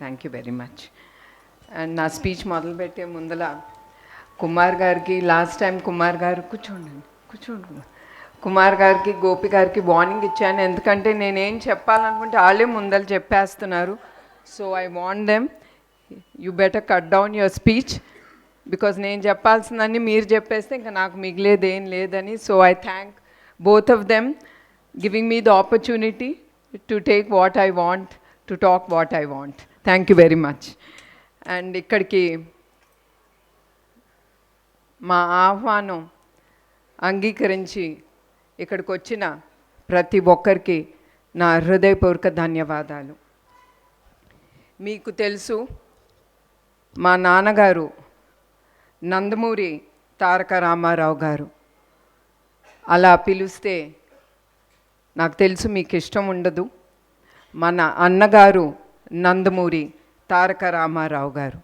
Thank you very much. And నా speech మొదలుపెట్టే ముందల కుమార్ గారికి లాస్ట్ టైం కుమార్ గారు కూర్చోండి కుమార్ గారికి గోపి గారికి వార్నింగ్ ఇచ్చాను, ఎందుకంటే నేనేం చెప్పాలనుకుంటే వాళ్ళే ముందర చెప్పేస్తున్నారు. So I want them, you better cut down your speech, because నేను చెప్పాల్సిందని మీరు చెప్పేస్తే ఇంకా నాకు మిగిలేది ఏం లేదని. So I thank both of them giving me the opportunity to take what I want, to talk what I want. Thank you very much. And ఇక్కడికి మా ఆహ్వానం అంగీకరించి ఇక్కడికి వచ్చిన ప్రతి ఒక్కరికి నా హృదయపూర్వక ధన్యవాదాలు. మీకు తెలుసు, మా నాన్నగారు నందమూరి తారక రామారావు గారు. అలా పిలిస్తే నాకు తెలుసు మీకు ఇష్టం ఉండదు. మన అన్నగారు నందమూరి తారక రామారావు గారు.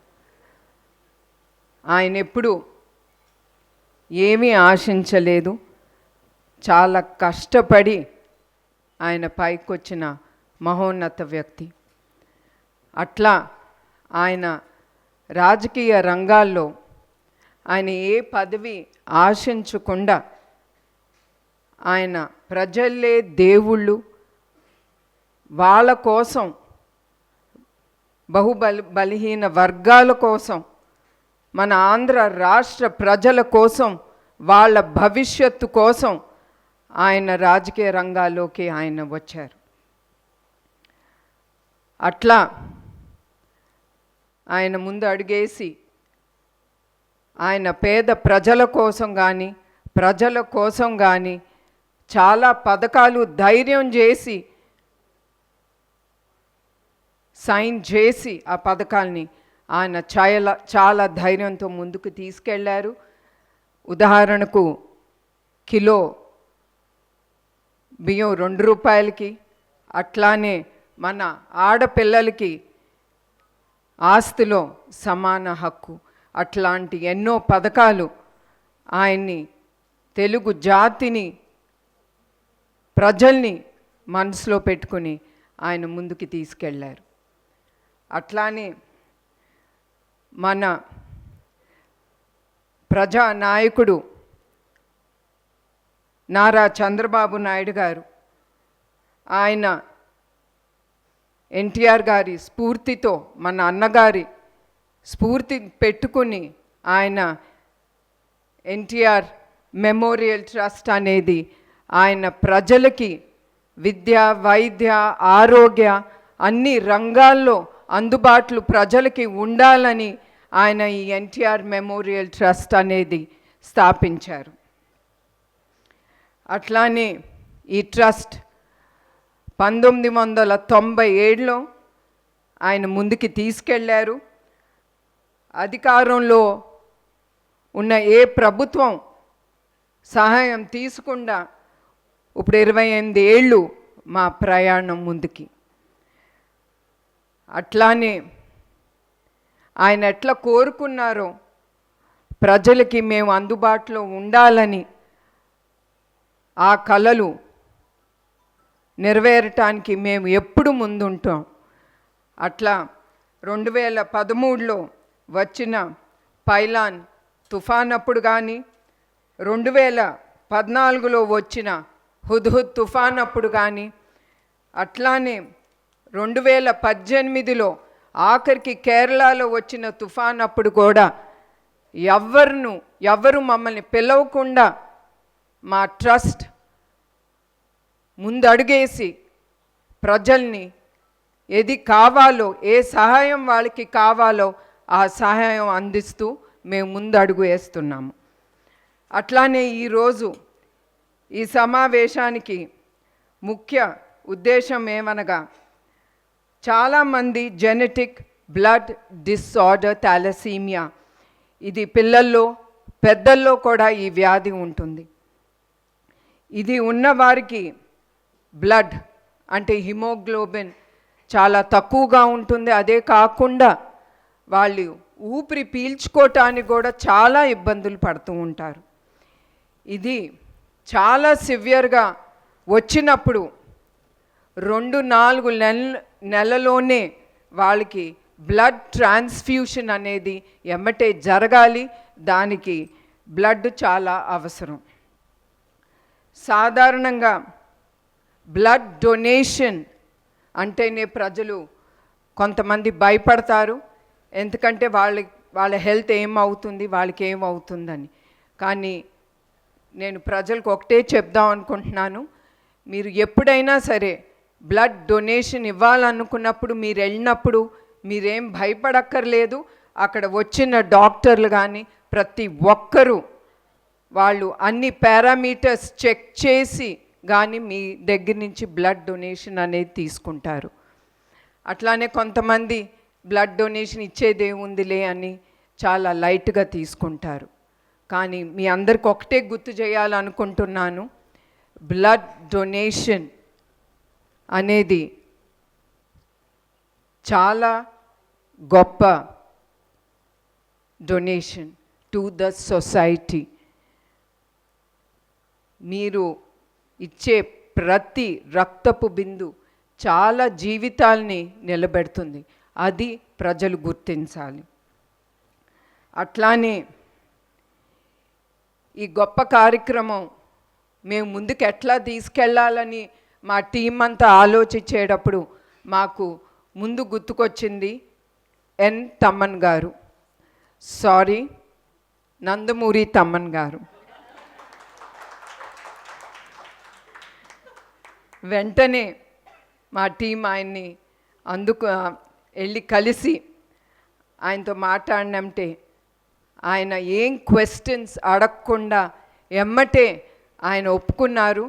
ఆయన ఎప్పుడు ఏమీ ఆశించలేదు, చాలా కష్టపడి ఆయన పైకి వచ్చిన మహోన్నత వ్యక్తి. అట్లా ఆయన రాజకీయ రంగాల్లో ఆయన ఏ పదవి ఆశించకుండా ఆయన ప్రజలే దేవుళ్ళు, వాళ్ళ కోసం, బలహీన వర్గాల కోసం, మన ఆంధ్ర రాష్ట్ర ప్రజల కోసం, వాళ్ళ భవిష్యత్తు కోసం ఆయన రాజకీయ రంగాల్లోకి ఆయన వచ్చారు. అట్లా ఆయన ముందు అడుగేసి ఆయన పేద ప్రజల కోసం కానీ చాలా పథకాలు ధైర్యం చేసి సైన్ చేసి ఆ పథకాల్ని ఆయన చాలా ధైర్యంతో ముందుకు తీసుకెళ్లారు. ఉదాహరణకు కిలో బియ్యం 2 రూపాయలకి, అట్లానే మన ఆడపిల్లలకి ఆస్తిలో సమాన హక్కు, అట్లాంటి ఎన్నో పథకాలు ఆయన్ని, తెలుగు జాతిని, ప్రజల్ని మనసులో పెట్టుకుని ఆయన ముందుకు తీసుకెళ్లారు. అట్లానే మన ప్రజానాయకుడు నారా చంద్రబాబు నాయుడు గారు, ఆయన ఎన్టీఆర్ గారి స్ఫూర్తితో, మన అన్నగారి స్ఫూర్తి పెట్టుకుని ఆయన ఎన్టీఆర్ మెమోరియల్ ట్రస్ట్ అనేది ఆయన ప్రజలకి విద్య, వైద్య, ఆరోగ్య అన్ని రంగాల్లో అందుబాటులో ప్రజలకి ఉండాలని ఆయన ఈ ఎన్టీఆర్ మెమోరియల్ ట్రస్ట్ అనేది స్థాపించారు. అట్లానే ఈ ట్రస్ట్ 1997లో ఆయన ముందుకి తీసుకెళ్లారు. అధికారంలో ఉన్న ఏ ప్రభుత్వం సహాయం తీసుకుండా ఇప్పుడు 28 ఏళ్ళు మా ప్రయాణం ముందుకి. అట్లానే ఆయన ఎట్లా కోరుకున్నారో ప్రజలకి మేము అందుబాటులో ఉండాలని, ఆ కలలు నెరవేరటానికి మేము ఎప్పుడు ముందుంటాం. అట్లా 2013లో వచ్చిన పైలాన్ తుఫాన్ అప్పుడు కానీ, 2014లో వచ్చిన హుద్హుద్ తుఫాన్ అప్పుడు కానీ, అట్లానే 2018లో ఆఖరికి కేరళలో వచ్చిన తుఫాన్ అప్పుడు కూడా ఎవరు మమ్మల్ని పిలవకుండా మా ట్రస్ట్ ముందడుగేసి ప్రజల్ని ఏది కావాలో, ఏ సహాయం వాళ్ళకి కావాలో ఆ సహాయం అందిస్తూ మేము ముందడుగు వేస్తున్నాము. అట్లానే ఈరోజు ఈ సమావేశానికి ముఖ్య ఉద్దేశం ఏమనగా, చాలామంది జెనెటిక్ బ్లడ్ డిసార్డర్ థాలసీమియా, ఇది పిల్లల్లో పెద్దల్లో కూడా ఈ వ్యాధి ఉంటుంది. ఇది ఉన్నవారికి బ్లడ్ అంటే హిమోగ్లోబిన్ చాలా తక్కువగా ఉంటుంది. అదే కాకుండా వాళ్ళు ఊపిరి పీల్చుకోవటానికి కూడా చాలా ఇబ్బందులు పడుతూ ఉంటారు. ఇది చాలా సివియర్గా వచ్చినప్పుడు 2-4 నెలలోనే వాళ్ళకి బ్లడ్ ట్రాన్స్ఫ్యూషన్ అనేది ఎమ్మటే జరగాలి. దానికి బ్లడ్ చాలా అవసరం. సాధారణంగా బ్లడ్ డొనేషన్ అంటేనే ప్రజలు కొంతమంది భయపడతారు. ఎందుకంటే వాళ్ళ హెల్త్ ఏమవుతుంది, వాళ్ళకి ఏమవుతుందని. కానీ నేను ప్రజలకు ఒకటే చెప్దాం అనుకుంటున్నాను, మీరు ఎప్పుడైనా సరే బ్లడ్ డొనేషన్ ఇవ్వాలనుకున్నప్పుడు మీరు వెళ్ళినప్పుడు మీరేం భయపడక్కర్లేదు. అక్కడ వచ్చిన డాక్టర్లు కానీ ప్రతి ఒక్కరూ వాళ్ళు అన్ని పారామీటర్స్ చెక్ చేసి కానీ మీ దగ్గర నుంచి బ్లడ్ డొనేషన్ అనేది తీసుకుంటారు. అట్లానే కొంతమంది బ్లడ్ డొనేషన్ ఇచ్చేదేముందిలే అని చాలా లైట్గా తీసుకుంటారు. కానీ మీ అందరికి ఒకటే గుర్తు చేయాలనుకుంటున్నాను, బ్లడ్ డొనేషన్ అనేది చాలా గొప్ప డొనేషన్ టు ద సొసైటీ. మీరు ఇచ్చే ప్రతి రక్తపు బిందు చాలా జీవితాల్ని నిలబెడుతుంది. అది ప్రజలు గుర్తించాలి. అట్లానే ఈ గొప్ప కార్యక్రమం మేము ముందుకు ఎట్లా తీసుకెళ్ళాలని మా టీం అంతా ఆలోచించేటప్పుడు మాకు ముందు గుర్తుకొచ్చింది ఎన్ తమ్మన్ గారు, నందమూరి తమ్మన్ గారు. వెంటనే మా టీం ఆయన్ని వెళ్ళి కలిసి ఆయనతో మాట్లాడినంటే ఆయన ఏం క్వశ్చన్స్ అడగకుండా ఎమ్మటే ఆయన ఒప్పుకున్నారు.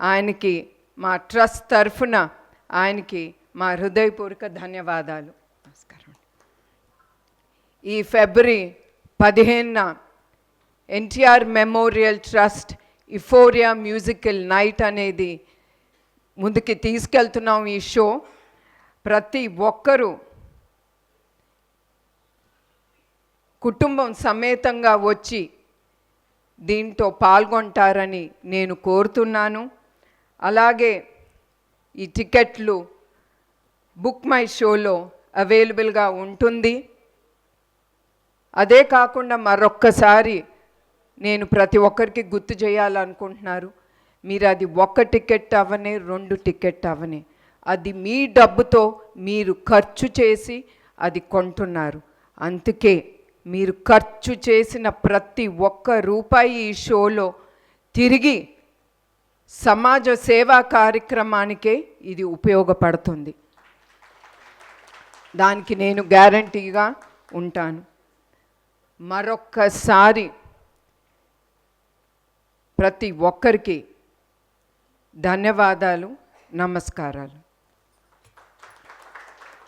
ఆయనకి మా ట్రస్ట్ తరఫున ఆయనకి మా హృదయపూర్వక ధన్యవాదాలు. నమస్కారం. ఈ ఫిబ్రవరి 15న NTR memorial trust euphoria musical night అనేది ముందుకి తీసుకెళ్తున్నాం. ఈ షో ప్రతి ఒక్కరూ కుటుంబం సమేతంగా వచ్చి దీంట్లో పాల్గొంటారని నేను కోరుతున్నాను. అలాగే ఈ టికెట్లు బుక్ మై షోలో అవైలబుల్గా ఉంటుంది. అదే కాకుండా మరొక్కసారి నేను ప్రతి ఒక్కరికి గుర్తు చేయాలనుకుంటున్నారు, మీరు అది 1 టికెట్ అవనే 2 టికెట్ అవనే అది మీ డబ్బుతో మీరు ఖర్చు చేసి అది కొంటున్నారు. అందుకే మీరు ఖర్చు చేసిన ప్రతి ఒక్క రూపాయి ఈ షోలో తిరిగి సమాజ సేవా కార్యక్రమానికే ఇది ఉపయోగపడుతుంది. దానికి నేను గ్యారంటీగా ఉంటాను. మరొక్కసారి ప్రతి ఒక్కరికి ధన్యవాదాలు, నమస్కారాలు.